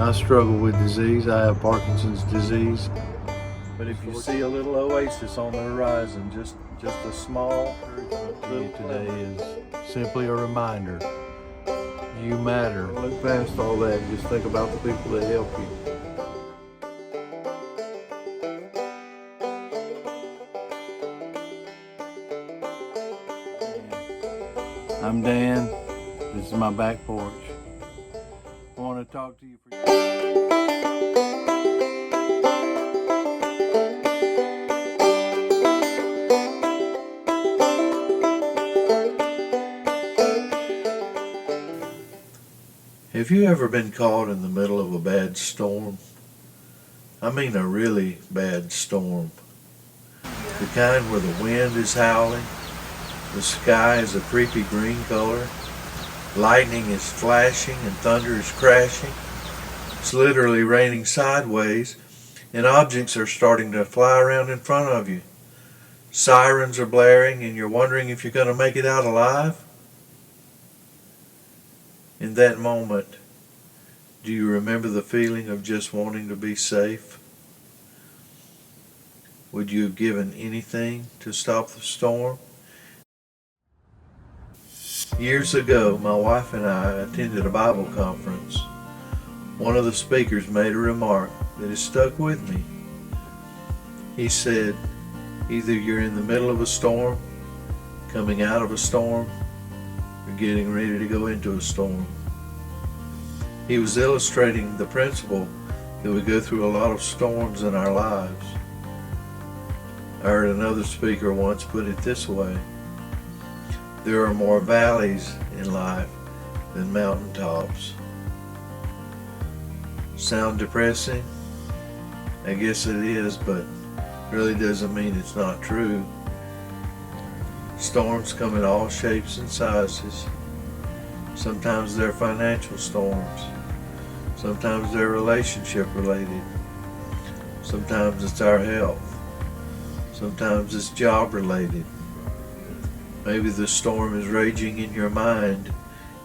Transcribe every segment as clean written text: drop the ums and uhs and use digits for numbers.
I struggle with disease. I have Parkinson's disease. But if you see a little oasis on the horizon, just a small little today is simply a reminder. You matter. Look past all that and just think about the people that help you. I'm Dan. This is my back porch. I want to talk to you for Have you ever been caught in the middle of a bad storm? I mean a really bad storm. The kind where the wind is howling, the sky is a creepy green color, lightning is flashing and thunder is crashing. It's literally raining sideways and objects are starting to fly around in front of you. Sirens are blaring and you're wondering if you're going to make it out alive. In that moment, do you remember the feeling of just wanting to be safe? Would you have given anything to stop the storm? Years ago, my wife and I attended a Bible conference. One of the speakers made a remark that has stuck with me. He said, either you're in the middle of a storm, coming out of a storm, or getting ready to go into a storm. He was illustrating the principle that we go through a lot of storms in our lives. I heard another speaker once put it this way: there are more valleys in life than mountaintops. Sound depressing? I guess it is, but really doesn't mean it's not true. Storms come in all shapes and sizes. Sometimes they're financial storms. Sometimes they're relationship related. Sometimes it's our health. Sometimes it's job related. Maybe the storm is raging in your mind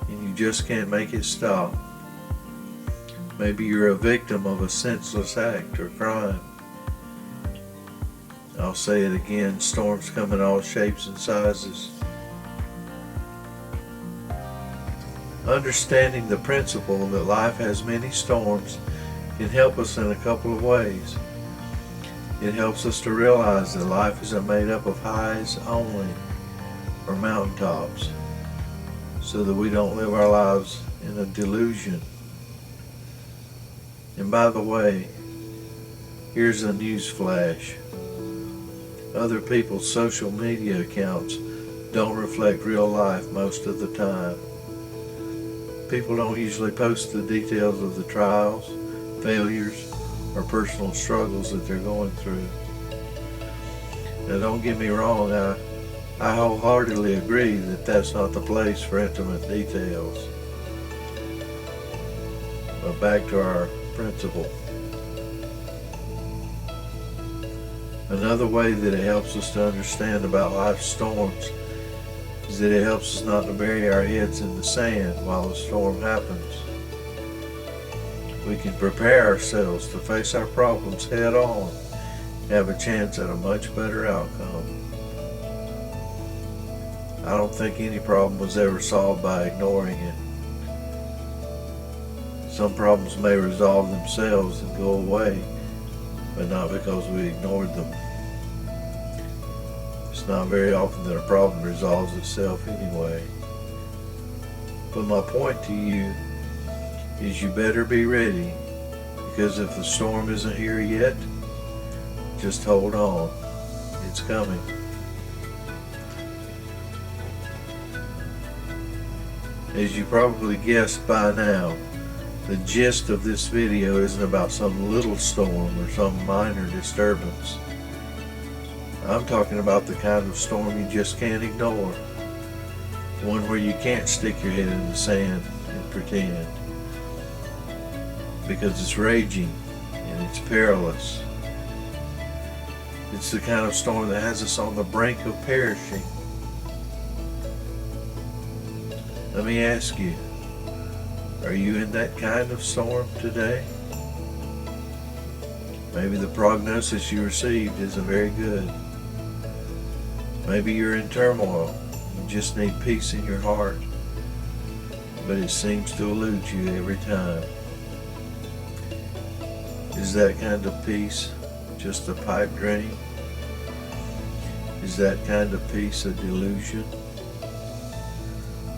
and you just can't make it stop. Maybe you're a victim of a senseless act or crime. I'll say it again, storms come in all shapes and sizes. Understanding the principle that life has many storms can help us in a couple of ways. It helps us to realize that life isn't made up of highs only, or mountaintops, so that we don't live our lives in a delusion. And by the way, here's a news flash. Other people's social media accounts don't reflect real life most of the time. People don't usually post the details of the trials, failures, or personal struggles that they're going through. Now don't get me wrong, I wholeheartedly agree that that's not the place for intimate details. But back to our principle. Another way that it helps us to understand about life's storms is that it helps us not to bury our heads in the sand while the storm happens. We can prepare ourselves to face our problems head on and have a chance at a much better outcome. I don't think any problem was ever solved by ignoring it. Some problems may resolve themselves and go away, but not because we ignored them. It's not very often that a problem resolves itself anyway. But my point to you is you better be ready, because if the storm isn't here yet, just hold on. It's coming. As you probably guessed by now, the gist of this video isn't about some little storm or some minor disturbance. I'm talking about the kind of storm you just can't ignore. One where you can't stick your head in the sand and pretend. Because it's raging and it's perilous. It's the kind of storm that has us on the brink of perishing. Let me ask you, Are you in that kind of storm today? Maybe the prognosis you received isn't very good. Maybe you're in turmoil. You just need peace in your heart, but it seems to elude you every time. Is that kind of peace just a pipe dream? Is that kind of peace a delusion?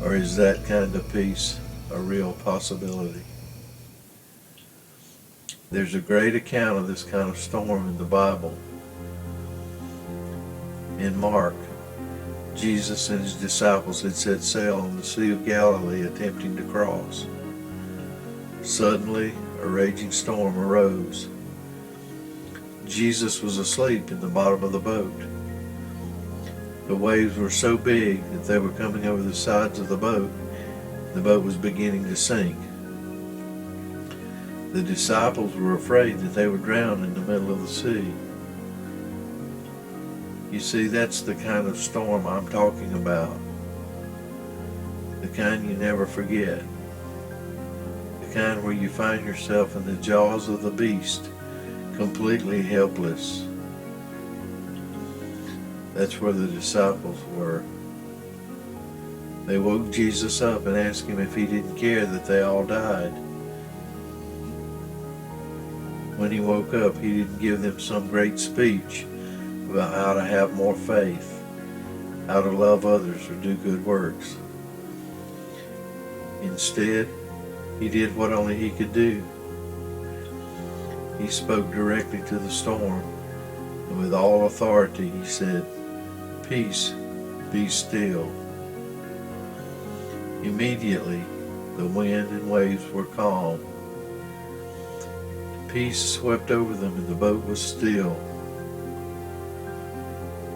Or is that kind of peace a real possibility? There's a great account of this kind of storm in the Bible. In Mark, Jesus and his disciples had set sail on the Sea of Galilee attempting to cross. Suddenly, a raging storm arose. Jesus was asleep in the bottom of the boat. The waves were so big that they were coming over the sides of the boat. The boat was beginning to sink. The disciples were afraid that they would drown in the middle of the sea. You see, that's the kind of storm I'm talking about. The kind you never forget. The kind where you find yourself in the jaws of the beast, completely helpless. That's where the disciples were. They woke Jesus up and asked him if he didn't care that they all died. When he woke up, he didn't give them some great speech about how to have more faith, how to love others or do good works. Instead, he did what only he could do. He spoke directly to the storm, and with all authority he said, "Peace, be still." Immediately, the wind and waves were calm. Peace swept over them and the boat was still.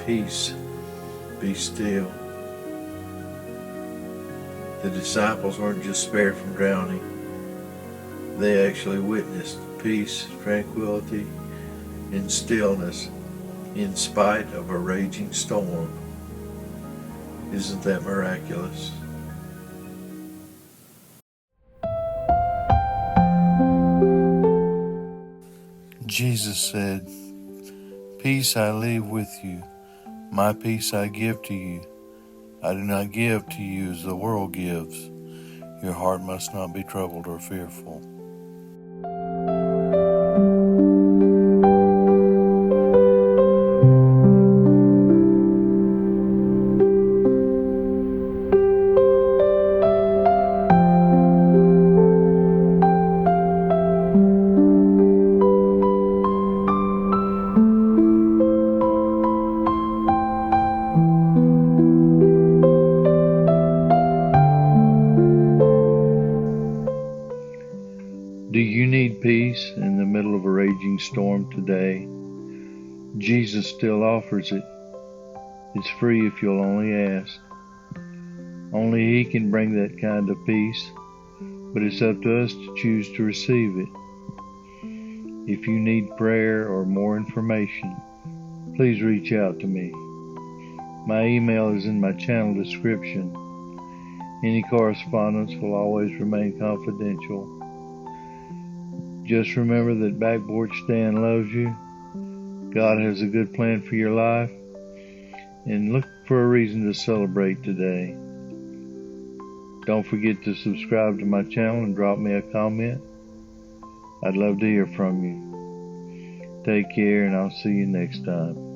Peace, be still. The disciples weren't just spared from drowning. They actually witnessed peace, tranquility, and stillness in spite of a raging storm. Isn't that miraculous? Jesus said, "Peace I leave with you, my peace I give to you. I do not give to you as the world gives. Your heart must not be troubled or fearful." Do you need peace in the middle of a raging storm today? Jesus still offers it. It's free if you'll only ask. Only He can bring that kind of peace, but it's up to us to choose to receive it. If you need prayer or more information, please reach out to me. My email is in my channel description. Any correspondence will always remain confidential. Just remember that Backboard Stan loves you. God has a good plan for your life, and look for a reason to celebrate today. Don't forget to subscribe to my channel and drop me a comment. I'd love to hear from you. Take care, and I'll see you next time.